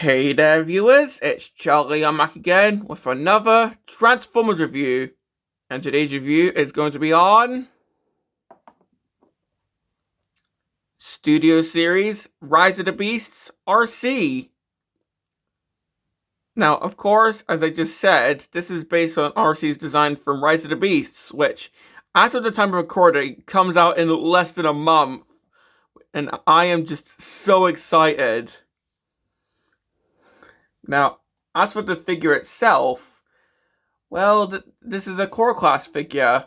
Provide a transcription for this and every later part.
Hey there viewers, it's Charlie. I'm back again with another Transformers review. And today's review is going to be on Studio Series Rise of the Beasts Arcee. Now, of course, as I just said, this is based on Arcee's design from Rise of the Beasts, which, as of the time of recording, comes out in less than a month. And I am just so excited. Now, as for the figure itself, well, this is a core class figure.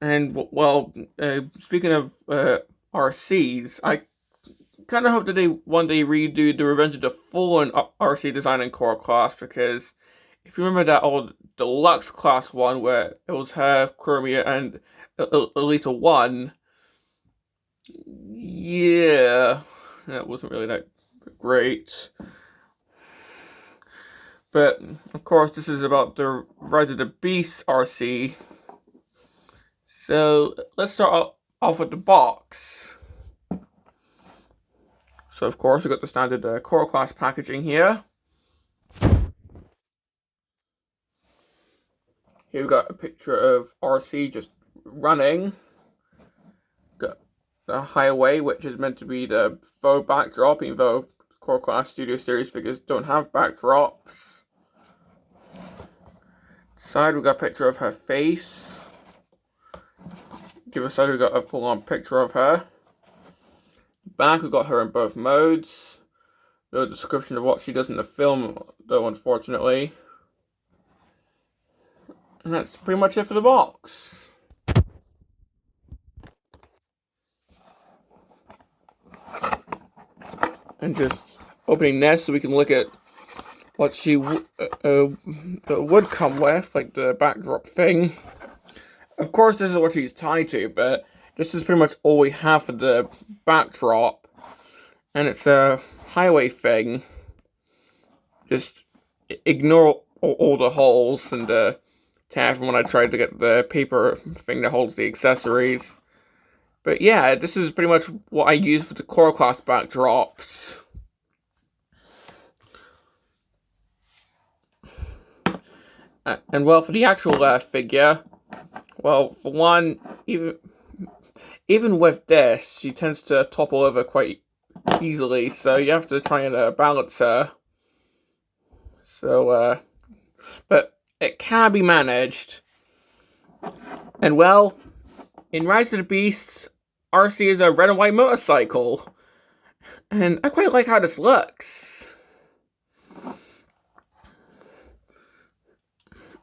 And, well, speaking of RCs, I kind of hope that they one day redo the Revenge of the Fallen RC design in core class, because if you remember that old deluxe class one where it was her, Chromia, and Elita 1, yeah, that wasn't really that great. But, of course, this is about the Rise of the Beasts RC. So, let's start off with the box. So, of course, we've got the standard core class packaging here. Here we've got a picture of Arcee just running. Got the highway, which is meant to be the faux backdrop, even though core class Studio Series figures don't have backdrops. Side, we've got a picture of her face. The other side, we've got a full-on picture of her. Back, we've got her in both modes. No description of what she does in the film, though, unfortunately. And that's pretty much it for the box. And just opening this so we can look at what she would come with, like the backdrop thing. Of course, this is what she's tied to, but this is pretty much all we have for the backdrop. And it's a highway thing. Just ignore all the holes and the tab when I tried to get the paper thing that holds the accessories. But yeah, this is pretty much what I use for the core class backdrops. And well, for the actual figure, well, for one, even with this, she tends to topple over quite easily, so you have to try and balance her. So, but it can be managed. And well, in Rise of the Beasts, Arcee is a red and white motorcycle. And I quite like how this looks.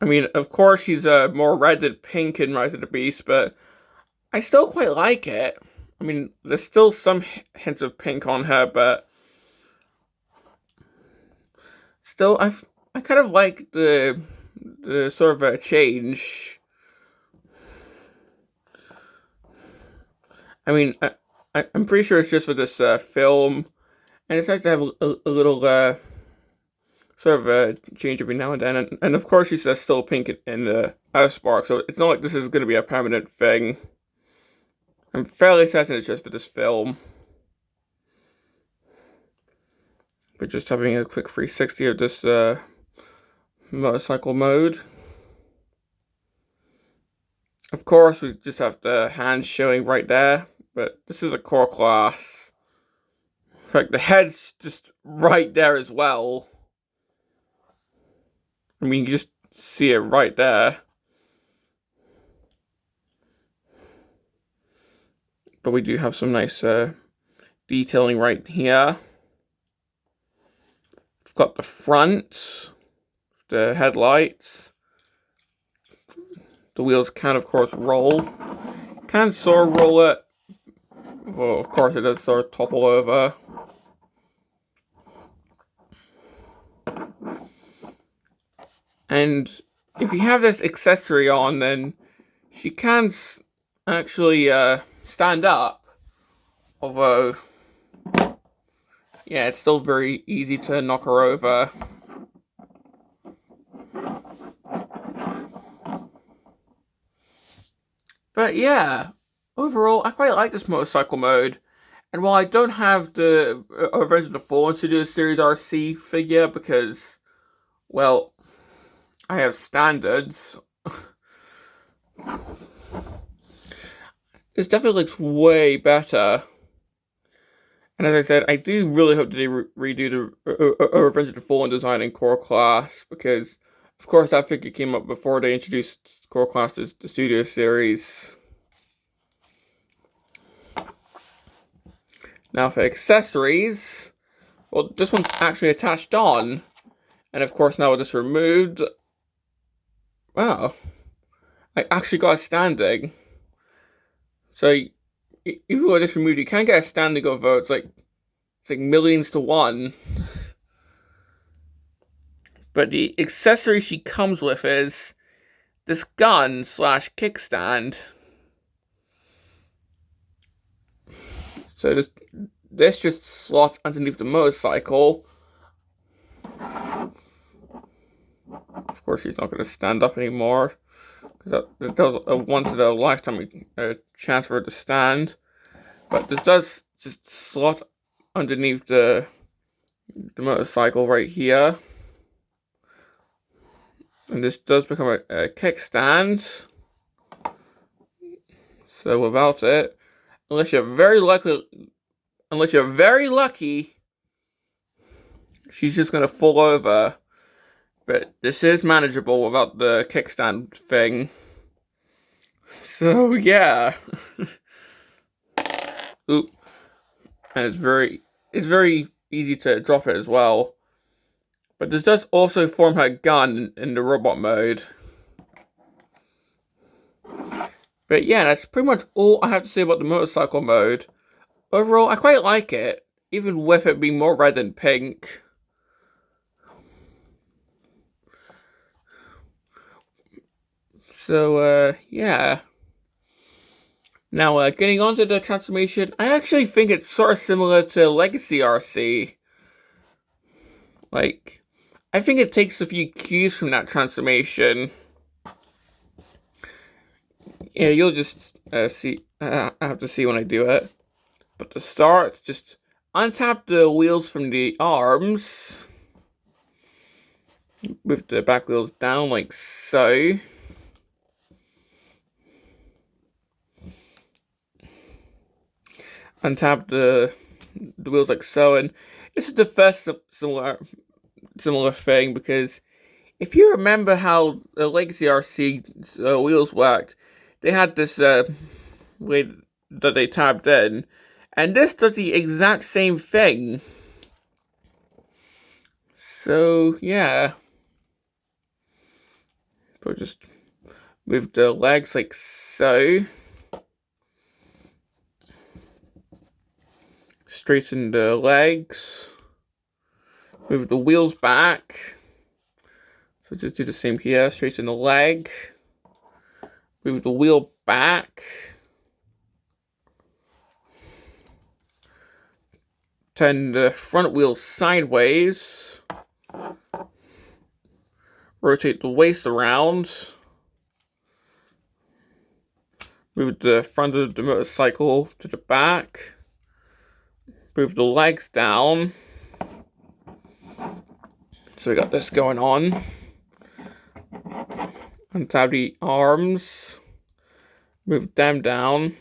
I mean, of course, she's more red than pink in Rise of the Beast, but I still quite like it. I mean, there's still some hints of pink on her, but still, I kind of like the sort of a change. I mean, I'm pretty sure it's just for this film, and it's nice to have a little sort of a change every now and then. And of course, she's still pink in the Spark, so it's not like this is going to be a permanent thing. I'm fairly certain it's just for this film. But just having a quick 360 of this motorcycle mode. Of course, we just have the hands showing right there, but this is a core class. Like, the head's just right there as well. I mean, you can just see it right there. But we do have some nice detailing right here. We've got the front, the headlights. The wheels can, of course, roll. Can sort of roll it. Well, of course, it does sort of topple over. And if you have this accessory on, then she can actually stand up. Although, yeah, it's still very easy to knock her over. But yeah, overall, I quite like this motorcycle mode. And while I don't have the Revenge of the Fallen Studios Series Arcee figure because, well, I have standards, this definitely looks way better. And as I said, I do really hope that they redo the Revenge of the Fallen design in Core Class, because, of course, that figure came up before they introduced Core Class to the Studio Series. Now for accessories, well, this one's actually attached on, and of course now with this removed, wow, I actually got a standing. So even with this removed, you can get a standing, although it's like millions to one. But the accessory she comes with is this gun / kickstand. So this just slots underneath the motorcycle. Of course, she's not going to stand up anymore, because that does a once in a lifetime chance for her to stand. But this does just slot underneath the motorcycle right here. And this does become a kickstand. So without it, unless you're very lucky, she's just gonna fall over. But this is manageable without the kickstand thing. So yeah. Oop. And it's very easy to drop it as well. But this does also form her gun in the robot mode. But yeah, that's pretty much all I have to say about the motorcycle mode. Overall, I quite like it, even with it being more red than pink. So, yeah. Now, getting on to the transformation, I actually think it's sort of similar to Legacy Arcee. Like, I think it takes a few cues from that transformation. Yeah, you'll just see. I have to see when I do it. But to start, just untap the wheels from the arms. Move the back wheels down like so. Untap the wheels like so, and this is the first similar thing, because if you remember how the Legacy Arcee wheels worked, they had this way that they tabbed in, and this does the exact same thing. So yeah, but just move the legs like so. Straighten the legs. Move the wheels back. So just do the same here. Straighten the leg. Move the wheel back. Turn the front wheel sideways. Rotate the waist around. Move the front of the motorcycle to the back. Move the legs down. So we got this going on. Untap the arms. Move them down.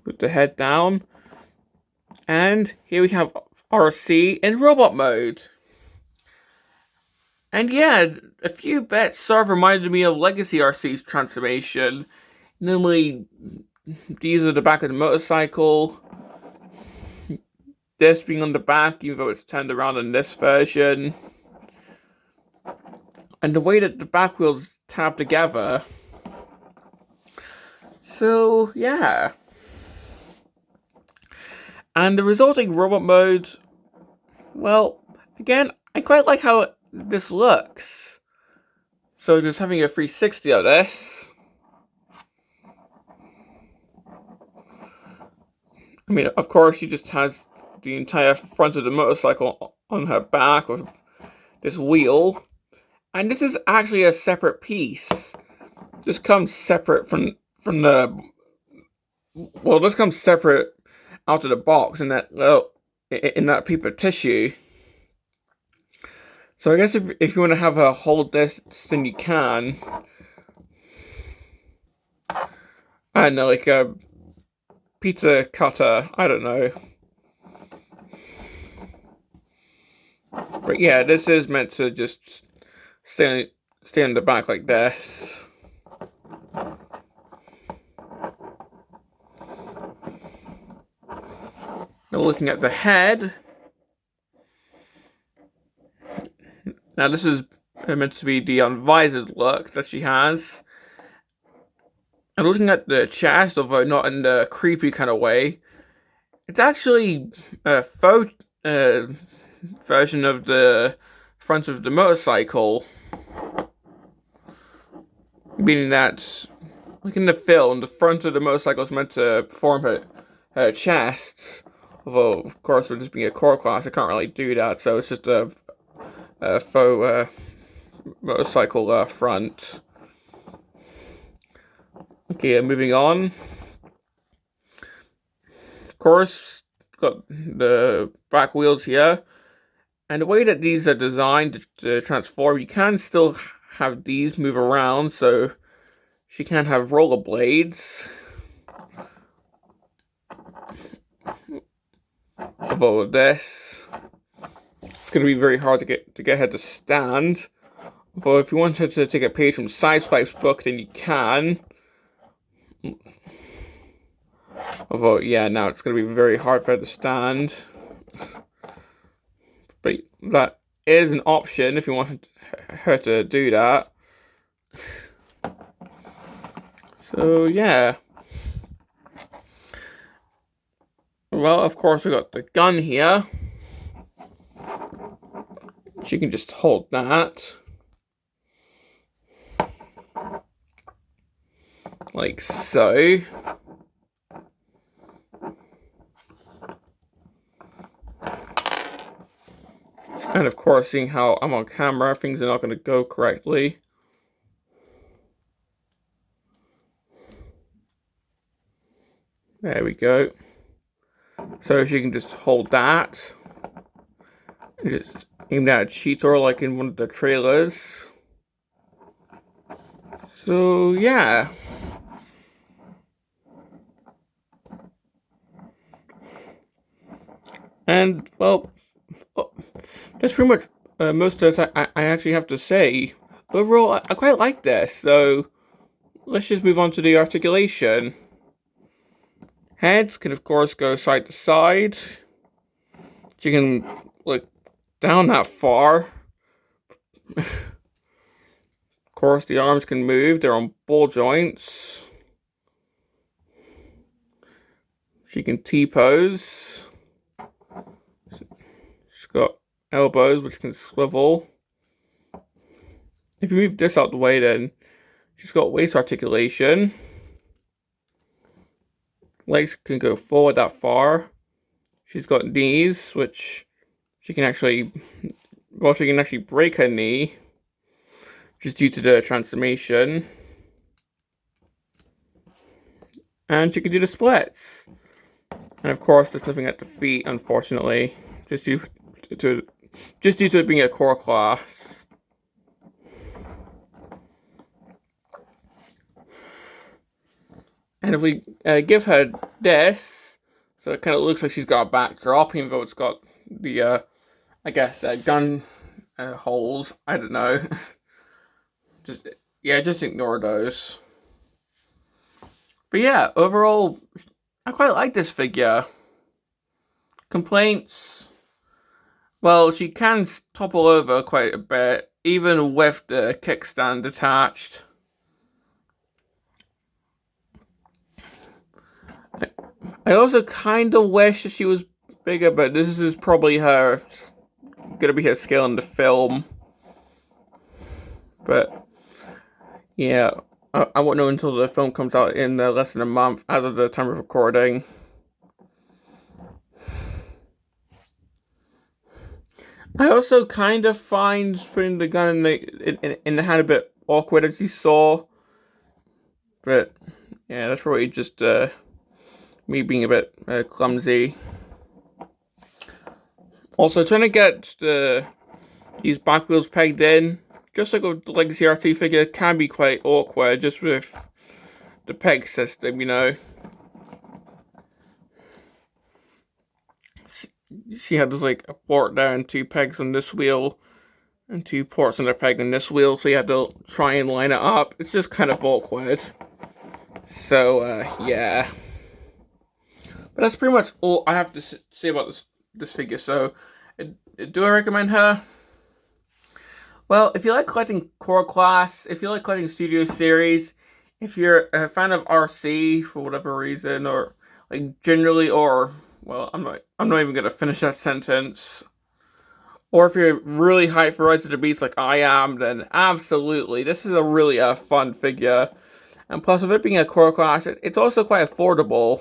Put the head down. And here we have Arcee in robot mode. And yeah, a few bits sort of reminded me of Legacy Arcee's transformation. Normally, these are the back of the motorcycle. This being on the back, even though it's turned around in this version. And the way that the back wheels tab together. So, yeah. And the resulting robot mode, well, again, I quite like how this looks. So just having a 360 of this. I mean, of course, she just has the entire front of the motorcycle on her back with this wheel. And this is actually a separate piece. This comes separate from the well, this comes separate out of the box in that paper tissue. So I guess if you want to have her hold this, then you can. I don't know, like a pizza cutter. I don't know. But yeah, this is meant to just stay in the back like this. Now looking at the head. Now this is meant to be the unvisored look that she has. And looking at the chest, although not in the creepy kind of way, it's actually a faux version of the front of the motorcycle. Meaning that, like in the film, the front of the motorcycle is meant to form her chest. Although, of course, with this being a core class, I can't really do that, so it's just a faux motorcycle front. Okay, moving on. Of course, got the back wheels here. And the way that these are designed to transform, you can still have these move around, so she can have rollerblades. Although this, it's going to be very hard to get her to stand. Although if you wanted to take a page from Sideswipe's book, then you can. Although, yeah, now it's going to be very hard for her to stand. But that is an option if you wanted her to do that. So, yeah. Well, of course, we got the gun here. She can just hold that. Like so. And of course, seeing how I'm on camera, things are not going to go correctly. There we go. So she can just hold that. Just aim at a cheetor like in one of the trailers. So, yeah. And, well, that's pretty much most of the time I actually have to say. Overall, I quite like this, so let's just move on to the articulation. Heads can, of course, go side to side. You can look down that far. Of course, the arms can move. They're on ball joints. She can T-pose. She's got elbows, which can swivel. If you move this out the way, then she's got waist articulation. Legs can go forward that far. She's got knees, which she can actually break her knee, just due to the transformation. And she can do the splits. And of course, there's nothing at the feet, unfortunately, just due to it being a core class. And if we give her this, so it kind of looks like she's got a backdrop, even though it's got the, I guess, gun holes. I don't know. just ignore those. But yeah, overall, I quite like this figure. Complaints? Well, she can topple over quite a bit, even with the kickstand attached. I also kind of wish she was bigger, but this is probably gonna be her scale in the film. But yeah, I won't know until the film comes out in less than a month as of the time of recording. I also kind of find putting the gun in the hand a bit awkward, as you saw. But yeah, that's probably just Me being a bit clumsy. Also, trying to get these back wheels pegged in, just like a Legacy Arcee figure, can be quite awkward, just with the peg system, you know. She had like a port there and 2 pegs on this wheel, and 2 ports on the peg on this wheel, so you had to try and line it up. It's just kind of awkward. So, yeah. But that's pretty much all I have to say about this figure. So, do I recommend her? Well, if you like collecting core class, if you like collecting Studio Series, if you're a fan of Arcee for whatever reason, or like generally, or well, I'm not even gonna finish that sentence. Or if you're really hyped for Rise of the Beast like I am, then absolutely, this is a really fun figure. And plus, with it being a core class, it's also quite affordable.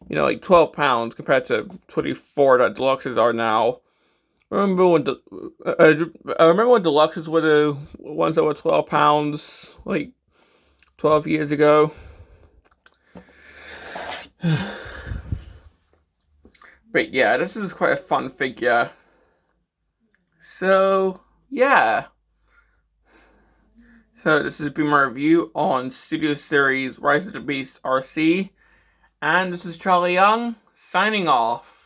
You know, like £12 compared to 24 that deluxes are now. I remember when deluxes were the ones that were £12, like 12 years ago. But yeah, this is quite a fun figure. So yeah. So this has been my review on Studio Series Rise of the Beast Arcee. And this is Charlie Young, signing off.